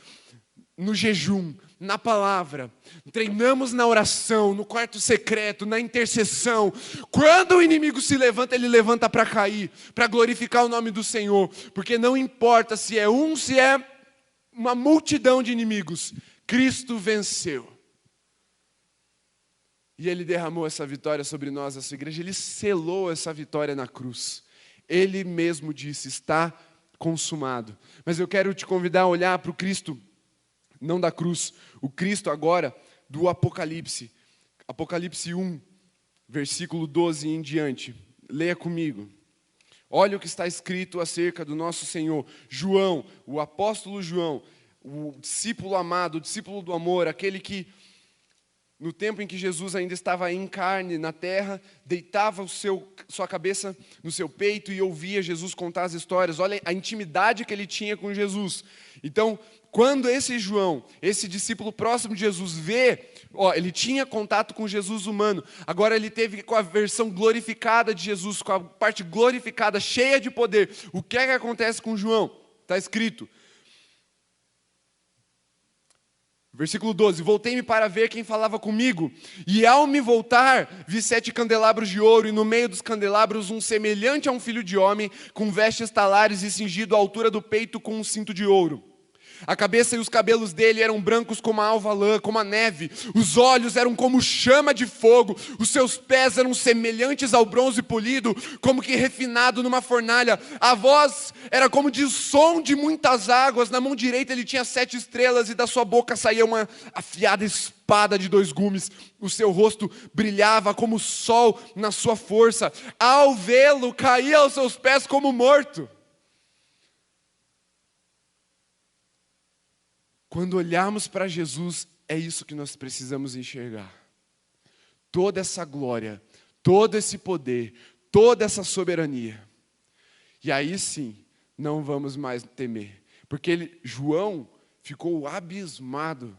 no jejum, na palavra, treinamos na oração, no quarto secreto, na intercessão. Quando o inimigo se levanta, ele levanta para cair, para glorificar o nome do Senhor. Porque não importa se é um, se é uma multidão de inimigos, Cristo venceu. E Ele derramou essa vitória sobre nós, essa igreja. Ele selou essa vitória na cruz. Ele mesmo disse, está consumado. Mas eu quero te convidar a olhar para o Cristo, não da cruz, o Cristo agora do Apocalipse. Apocalipse 1, versículo 12 em diante. Leia comigo. Olha o que está escrito acerca do nosso Senhor. João, o apóstolo João, o discípulo amado, o discípulo do amor, aquele que, no tempo em que Jesus ainda estava em carne na terra, deitava sua cabeça no seu peito e ouvia Jesus contar as histórias. Olha a intimidade que ele tinha com Jesus. Então, quando esse João, esse discípulo próximo de Jesus vê, ele tinha contato com Jesus humano, agora ele teve com a versão glorificada de Jesus, com a parte glorificada, cheia de poder. O que é que acontece com João? Está escrito. Versículo 12, voltei-me para ver quem falava comigo, e ao me voltar, vi 7 candelabros de ouro, e no meio dos candelabros um semelhante a um filho de homem, com vestes talares e cingido à altura do peito com um cinto de ouro. A cabeça e os cabelos dele eram brancos como a alva lã, como a neve. Os olhos eram como chama de fogo. Os seus pés eram semelhantes ao bronze polido, como que refinado numa fornalha. A voz era como de som de muitas águas. Na mão direita ele tinha 7 estrelas e da sua boca saía uma afiada espada de 2 gumes. O seu rosto brilhava como o sol na sua força. Ao vê-lo, caía aos seus pés como morto. Quando olharmos para Jesus, é isso que nós precisamos enxergar. Toda essa glória, todo esse poder, toda essa soberania. E aí sim, não vamos mais temer. Porque João ficou abismado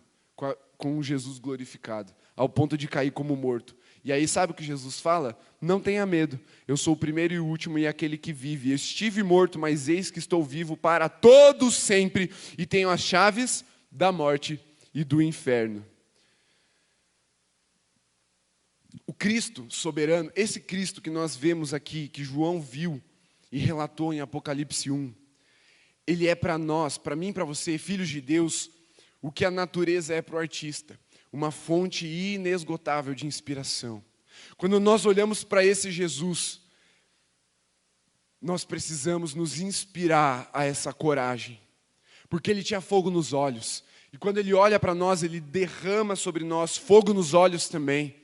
com Jesus glorificado, ao ponto de cair como morto. E aí sabe o que Jesus fala? Não tenha medo, eu sou o primeiro e o último e aquele que vive. Eu estive morto, mas eis que estou vivo para todo sempre e tenho as chaves da morte e do inferno. O Cristo soberano, esse Cristo que nós vemos aqui, que João viu e relatou em Apocalipse 1, ele é para nós, para mim e para você, filhos de Deus, o que a natureza é para o artista, uma fonte inesgotável de inspiração. Quando nós olhamos para esse Jesus, nós precisamos nos inspirar a essa coragem, porque ele tinha fogo nos olhos, e quando ele olha para nós, ele derrama sobre nós fogo nos olhos também.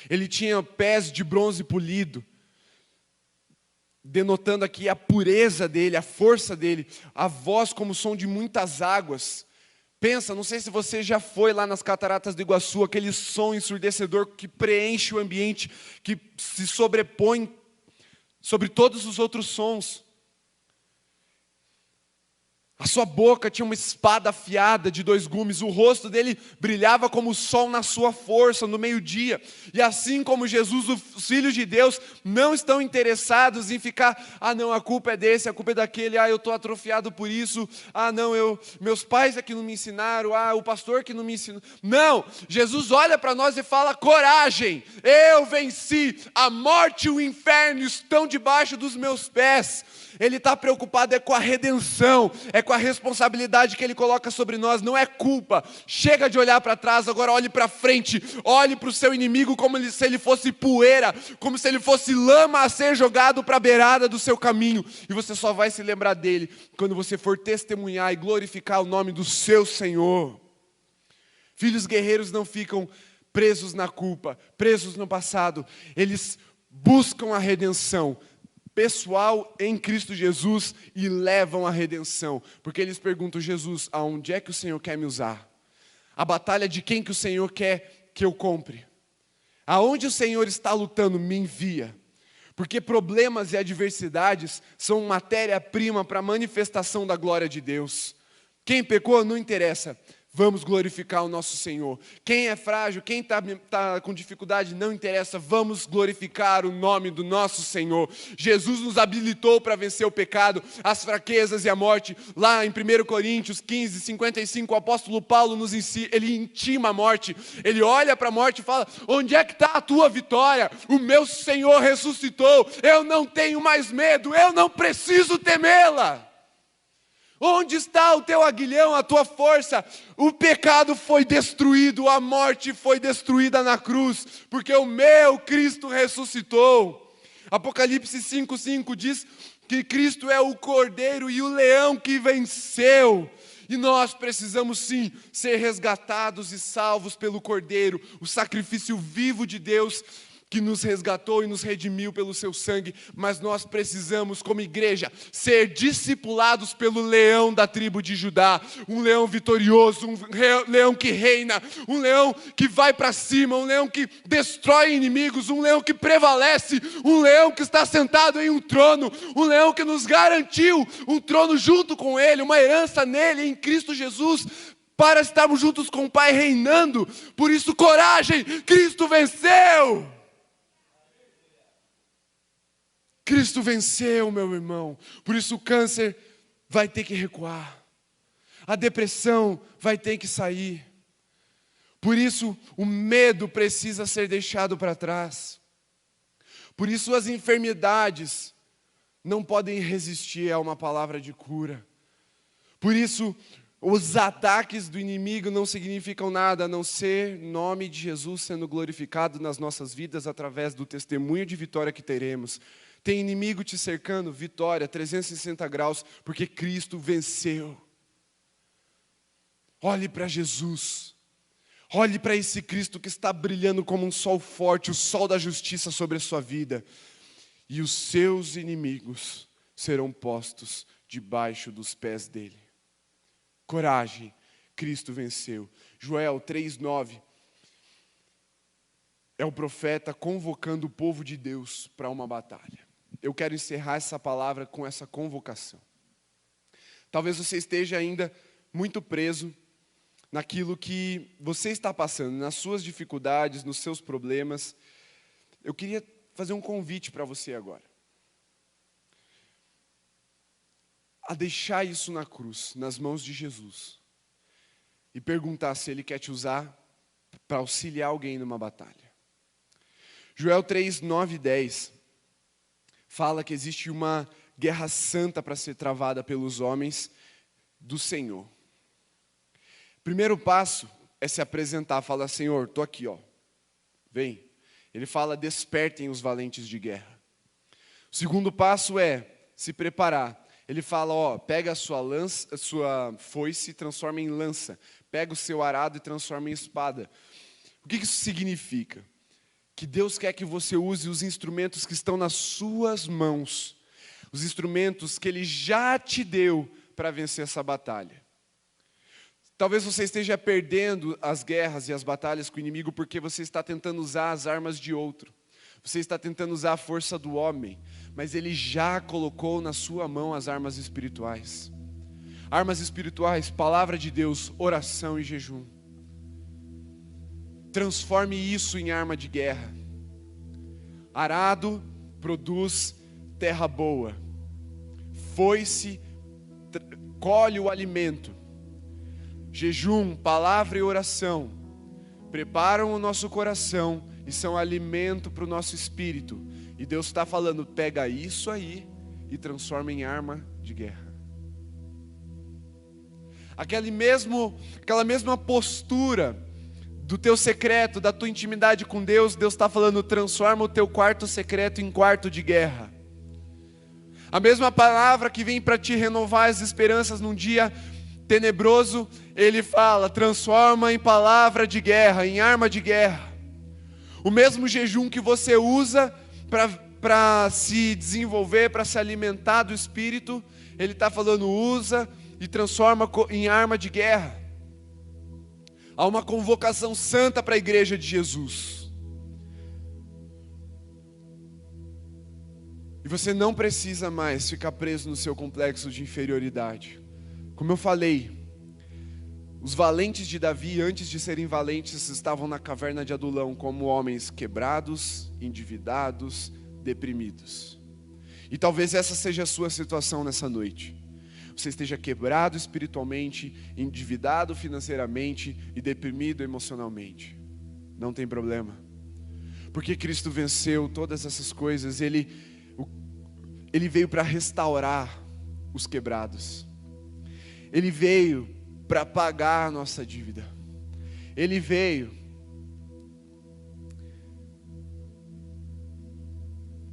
Ele tinha pés de bronze polido, denotando aqui a pureza dele, a força dele, a voz como o som de muitas águas. Pensa, não sei se você já foi lá nas Cataratas do Iguaçu, aquele som ensurdecedor que preenche o ambiente, que se sobrepõe sobre todos os outros sons. A sua boca tinha uma espada afiada de 2 gumes, o rosto dele brilhava como o sol na sua força, no meio-dia. E assim como Jesus, os filhos de Deus não estão interessados em ficar, não, a culpa é desse, a culpa é daquele, eu estou atrofiado por isso, não, meus pais é que não me ensinaram, o pastor que não me ensinou. Não, Jesus olha para nós e fala, coragem, eu venci, a morte e o inferno estão debaixo dos meus pés. Ele está preocupado com a redenção, com a responsabilidade que Ele coloca sobre nós, não é culpa. Chega de olhar para trás, agora olhe para frente, olhe para o seu inimigo como se ele fosse poeira, como se ele fosse lama a ser jogado para a beirada do seu caminho, e você só vai se lembrar dele quando você for testemunhar e glorificar o nome do seu Senhor. Filhos guerreiros não ficam presos na culpa, presos no passado, eles buscam a redenção pessoal em Cristo Jesus e levam a redenção, porque eles perguntam, Jesus, aonde é que o Senhor quer me usar? A batalha de quem que o Senhor quer que eu compre? Aonde o Senhor está lutando, me envia. Porque problemas e adversidades são matéria-prima para a manifestação da glória de Deus. Quem pecou não interessa. Vamos glorificar o nosso Senhor. Quem é frágil, quem está com dificuldade, não interessa. Vamos glorificar o nome do nosso Senhor. Jesus nos habilitou para vencer o pecado, as fraquezas e a morte. Lá em 1 Coríntios 15, 55, o apóstolo Paulo nos ensina, ele intima a morte. Ele olha para a morte e fala, onde é que está a tua vitória? O meu Senhor ressuscitou. Eu não tenho mais medo, eu não preciso temê-la. Onde está o teu aguilhão, a tua força? O pecado foi destruído, a morte foi destruída na cruz, porque o meu Cristo ressuscitou. Apocalipse 5:5 diz que Cristo é o cordeiro e o leão que venceu. E nós precisamos sim ser resgatados e salvos pelo cordeiro, o sacrifício vivo de Deus, que nos resgatou e nos redimiu pelo seu sangue, mas nós precisamos, como igreja, ser discipulados pelo leão da tribo de Judá, um leão vitorioso, um leão que reina, um leão que vai para cima, um leão que destrói inimigos, um leão que prevalece, um leão que está sentado em um trono, um leão que nos garantiu um trono junto com ele, uma herança nele, em Cristo Jesus, para estarmos juntos com o Pai reinando. Por isso, coragem, Cristo venceu! Cristo venceu, meu irmão. Por isso o câncer vai ter que recuar. A depressão vai ter que sair. Por isso o medo precisa ser deixado para trás. Por isso as enfermidades não podem resistir a uma palavra de cura. Por isso Os ataques do inimigo não significam nada a não ser o nome de Jesus sendo glorificado nas nossas vidas através do testemunho de vitória que teremos. Tem inimigo te cercando, vitória, 360 graus, porque Cristo venceu. Olhe para Jesus. Olhe para esse Cristo que está brilhando como um sol forte, o sol da justiça sobre a sua vida. E os seus inimigos serão postos debaixo dos pés dele. Coragem, Cristo venceu. Joel 3:9 é o profeta convocando o povo de Deus para uma batalha. Eu quero encerrar essa palavra com essa convocação. Talvez você esteja ainda muito preso naquilo que você está passando, nas suas dificuldades, nos seus problemas. Eu queria fazer um convite para você agora. A deixar isso na cruz, nas mãos de Jesus. E perguntar se Ele quer te usar para auxiliar alguém numa batalha. Joel 3:9 e 10 fala que existe uma guerra santa para ser travada pelos homens do Senhor. Primeiro passo é se apresentar, falar: Senhor, estou aqui, ó. Vem. Ele fala: despertem os valentes de guerra. O segundo passo é se preparar. Ele fala: ó, pega a sua foice e transforma em lança. Pega o seu arado e transforma em espada. O que isso significa? Que Deus quer que você use os instrumentos que estão nas suas mãos. Os instrumentos que Ele já te deu para vencer essa batalha. Talvez você esteja perdendo as guerras e as batalhas com o inimigo porque você está tentando usar as armas de outro. Você está tentando usar a força do homem, mas Ele já colocou na sua mão as armas espirituais. Armas espirituais, palavra de Deus, oração e jejum. Transforme isso em arma de guerra. Arado produz terra boa. Foice colhe o alimento. Jejum, palavra e oração preparam o nosso coração e são alimento para o nosso espírito. E Deus está falando: pega isso aí e transforma em arma de guerra. Aquela mesma postura do teu secreto, da tua intimidade com Deus, Deus está falando: transforma o teu quarto secreto em quarto de guerra. A mesma palavra que vem para te renovar as esperanças num dia tenebroso, Ele fala: transforma em palavra de guerra, em arma de guerra. O mesmo jejum que você usa para se desenvolver, para se alimentar do Espírito, Ele está falando: usa e transforma em arma de guerra. Há uma convocação santa para a igreja de Jesus. E você não precisa mais ficar preso no seu complexo de inferioridade. Como eu falei, os valentes de Davi, antes de serem valentes, estavam na caverna de Adulão como homens quebrados, endividados, deprimidos. E talvez essa seja a sua situação nessa noite. Você esteja quebrado espiritualmente, endividado financeiramente e deprimido emocionalmente. Não tem problema. Porque Cristo venceu todas essas coisas. Ele veio para restaurar os quebrados. Ele veio para pagar a nossa dívida. Ele veio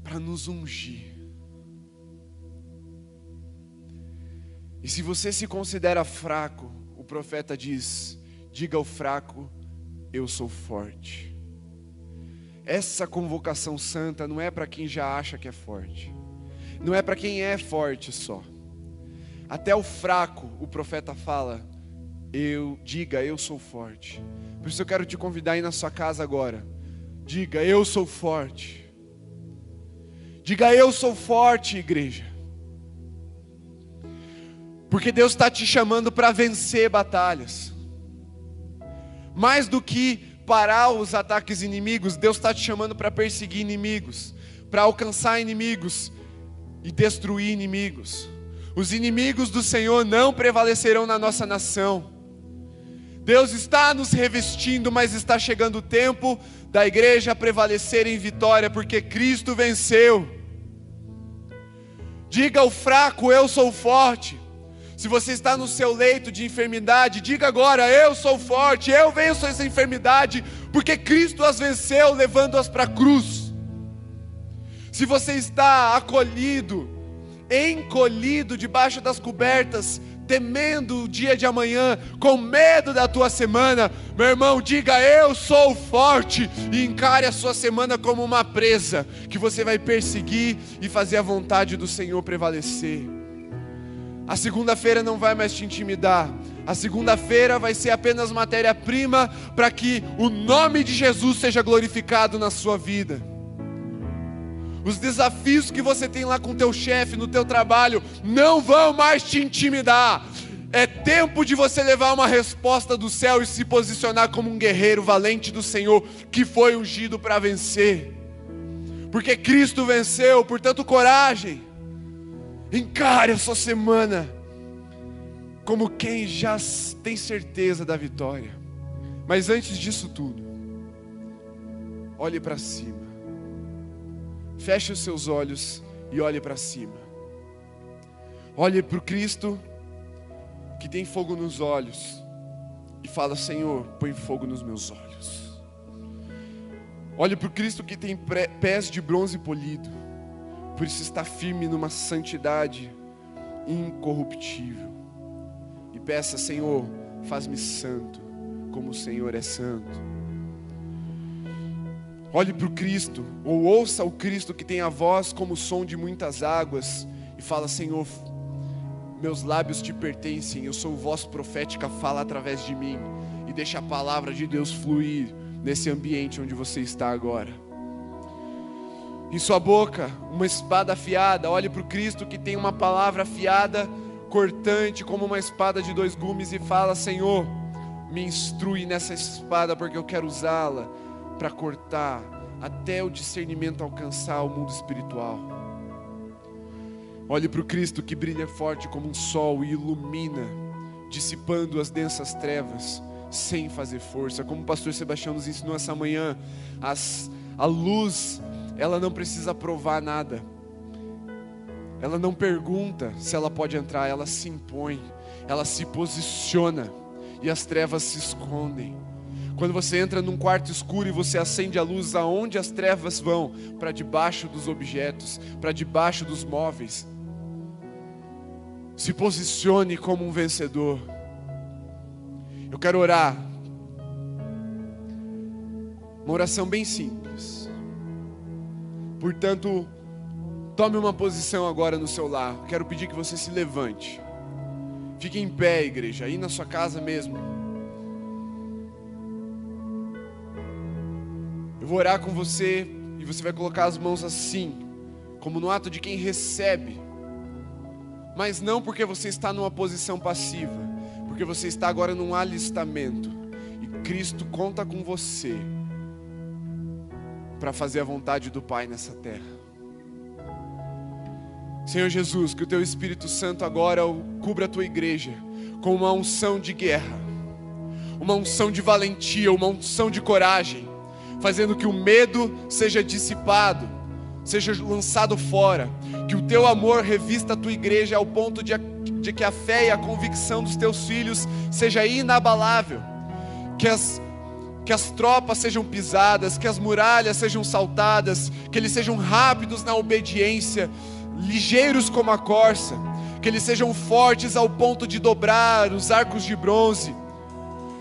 para nos ungir. E se você se considera fraco, o profeta diz: diga ao fraco, eu sou forte. Essa convocação santa não é para quem já acha que é forte. Não é para quem é forte só. Até o fraco, o profeta fala: diga, eu sou forte. Por isso eu quero te convidar aí na sua casa agora. Diga, eu sou forte. Diga, eu sou forte, igreja. Porque Deus está te chamando para vencer batalhas. Mais do que parar os ataques inimigos, Deus está te chamando para perseguir inimigos, para alcançar inimigos e destruir inimigos. Os inimigos do Senhor não prevalecerão na nossa nação. Deus está nos revestindo, mas está chegando o tempo da igreja prevalecer em vitória, porque Cristo venceu. Diga ao fraco, eu sou forte. Se você está no seu leito de enfermidade, diga agora: eu sou forte, eu venço essa enfermidade, porque Cristo as venceu, levando-as para a cruz. Se você está acolhido, encolhido debaixo das cobertas, temendo o dia de amanhã, com medo da tua semana, meu irmão, diga: eu sou forte, e encare a sua semana como uma presa, que você vai perseguir e fazer a vontade do Senhor prevalecer. A segunda-feira não vai mais te intimidar. A segunda-feira vai ser apenas matéria-prima para que o nome de Jesus seja glorificado na sua vida. Os desafios que você tem lá com o teu chefe, no teu trabalho, não vão mais te intimidar. É tempo de você levar uma resposta do céu e se posicionar como um guerreiro valente do Senhor, que foi ungido para vencer. Porque Cristo venceu, portanto, coragem. Encare a sua semana como quem já tem certeza da vitória. Mas antes disso tudo, olhe para cima. Feche os seus olhos e olhe para cima. Olhe para o Cristo que tem fogo nos olhos e fala: Senhor, põe fogo nos meus olhos. Olhe para o Cristo que tem pés de bronze polido, por isso está firme numa santidade incorruptível. E peça: Senhor, faz-me santo, como o Senhor é santo. Olhe para o Cristo, ou ouça o Cristo que tem a voz como o som de muitas águas, e fala: Senhor, meus lábios te pertencem, eu sou voz profética, fala através de mim, e deixa a palavra de Deus fluir nesse ambiente onde você está agora. Em sua boca, uma espada afiada. Olhe para o Cristo que tem uma palavra afiada, cortante, como uma espada de 2 gumes, e fala: Senhor, me instrui nessa espada, porque eu quero usá-la para cortar até o discernimento alcançar o mundo espiritual. Olhe para o Cristo que brilha forte como um sol e ilumina, dissipando as densas trevas, sem fazer força. Como o pastor Sebastião nos ensinou essa manhã, a luz, ela não precisa provar nada. Ela não pergunta se ela pode entrar, ela se impõe, ela se posiciona, e as trevas se escondem. Quando você entra num quarto escuro e você acende a luz, aonde as trevas vão? Para debaixo dos objetos, para debaixo dos móveis. Se posicione como um vencedor. Eu quero orar. Uma oração bem simples. Portanto, tome uma posição agora no seu lar. Quero pedir que você se levante. Fique em pé, igreja, aí na sua casa mesmo. Eu vou orar com você e você vai colocar as mãos assim, como no ato de quem recebe. Mas não porque você está numa posição passiva, porque você está agora num alistamento. E Cristo conta com você para fazer a vontade do Pai nessa terra. Senhor Jesus, que o Teu Espírito Santo agora cubra a Tua igreja com uma unção de guerra, uma unção de valentia, uma unção de coragem, fazendo que o medo seja dissipado, seja lançado fora, que o Teu amor revista a Tua igreja ao ponto de que a fé e a convicção dos Teus filhos seja inabalável, que as tropas sejam pisadas, que as muralhas sejam saltadas, que eles sejam rápidos na obediência, ligeiros como a corça, que eles sejam fortes ao ponto de dobrar os arcos de bronze,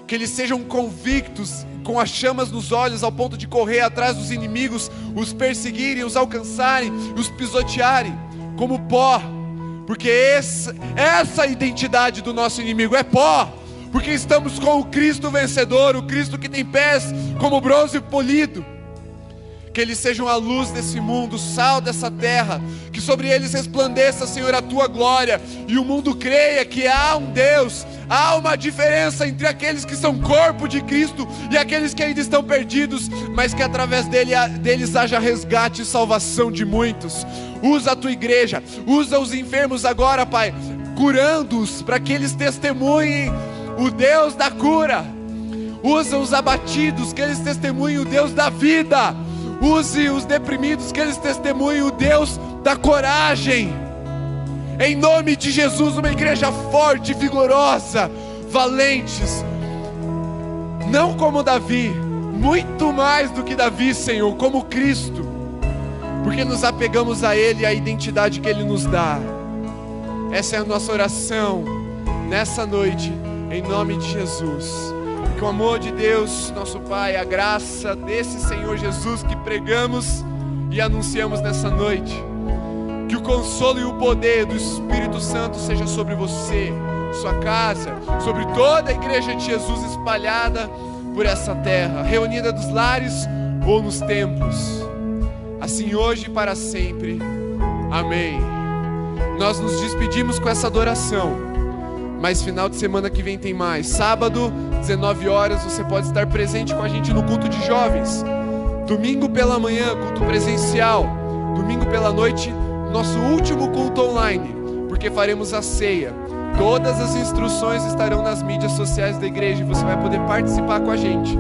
que eles sejam convictos, com as chamas nos olhos, ao ponto de correr atrás dos inimigos, os perseguirem, os alcançarem, os pisotearem, como pó, porque essa é a identidade do nosso inimigo, é pó, porque estamos com o Cristo vencedor, o Cristo que tem pés como bronze polido. Que eles sejam a luz desse mundo, o sal dessa terra, que sobre eles resplandeça, Senhor, a Tua glória, e o mundo creia que há um Deus, há uma diferença entre aqueles que são corpo de Cristo e aqueles que ainda estão perdidos, mas que através deles haja resgate e salvação de muitos. Usa a Tua igreja, usa os enfermos agora, Pai, curando-os, para que eles testemunhem o Deus da cura. Usa os abatidos, que eles testemunhem o Deus da vida. Use os deprimidos, que eles testemunhem o Deus da coragem. Em nome de Jesus, uma igreja forte, vigorosa, valentes. Não como Davi, muito mais do que Davi, Senhor, como Cristo. Porque nos apegamos a Ele e à identidade que Ele nos dá. Essa é a nossa oração nessa noite, em nome de Jesus. Que o amor de Deus, nosso Pai, a graça desse Senhor Jesus que pregamos e anunciamos nessa noite, que o consolo e o poder do Espírito Santo seja sobre você, sua casa, sobre toda a igreja de Jesus espalhada por essa terra, reunida dos lares ou nos templos, assim hoje e para sempre. Amém. Nós nos despedimos com essa adoração, mas final de semana que vem tem mais. Sábado, 19 horas, você pode estar presente com a gente no culto de jovens. Domingo pela manhã, culto presencial. Domingo pela noite, nosso último culto online, porque faremos a ceia. Todas as instruções estarão nas mídias sociais da igreja e você vai poder participar com a gente.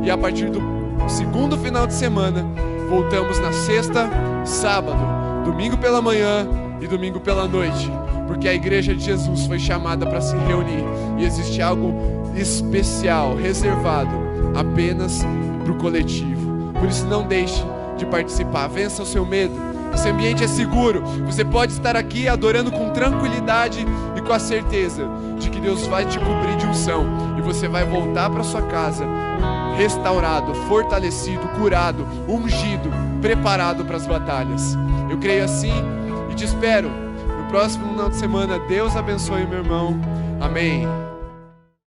E a partir do segundo final de semana, voltamos na sexta, sábado, domingo pela manhã e domingo pela noite, porque a igreja de Jesus foi chamada para se reunir e existe algo especial, reservado apenas para o coletivo. Por isso não deixe de participar, vença o seu medo. Esse ambiente é seguro, você pode estar aqui adorando com tranquilidade e com a certeza de que Deus vai te cobrir de unção e você vai voltar para sua casa restaurado, fortalecido, curado, ungido, preparado para as batalhas. Eu creio assim e te espero no próximo final de semana. Deus abençoe, meu irmão. Amém.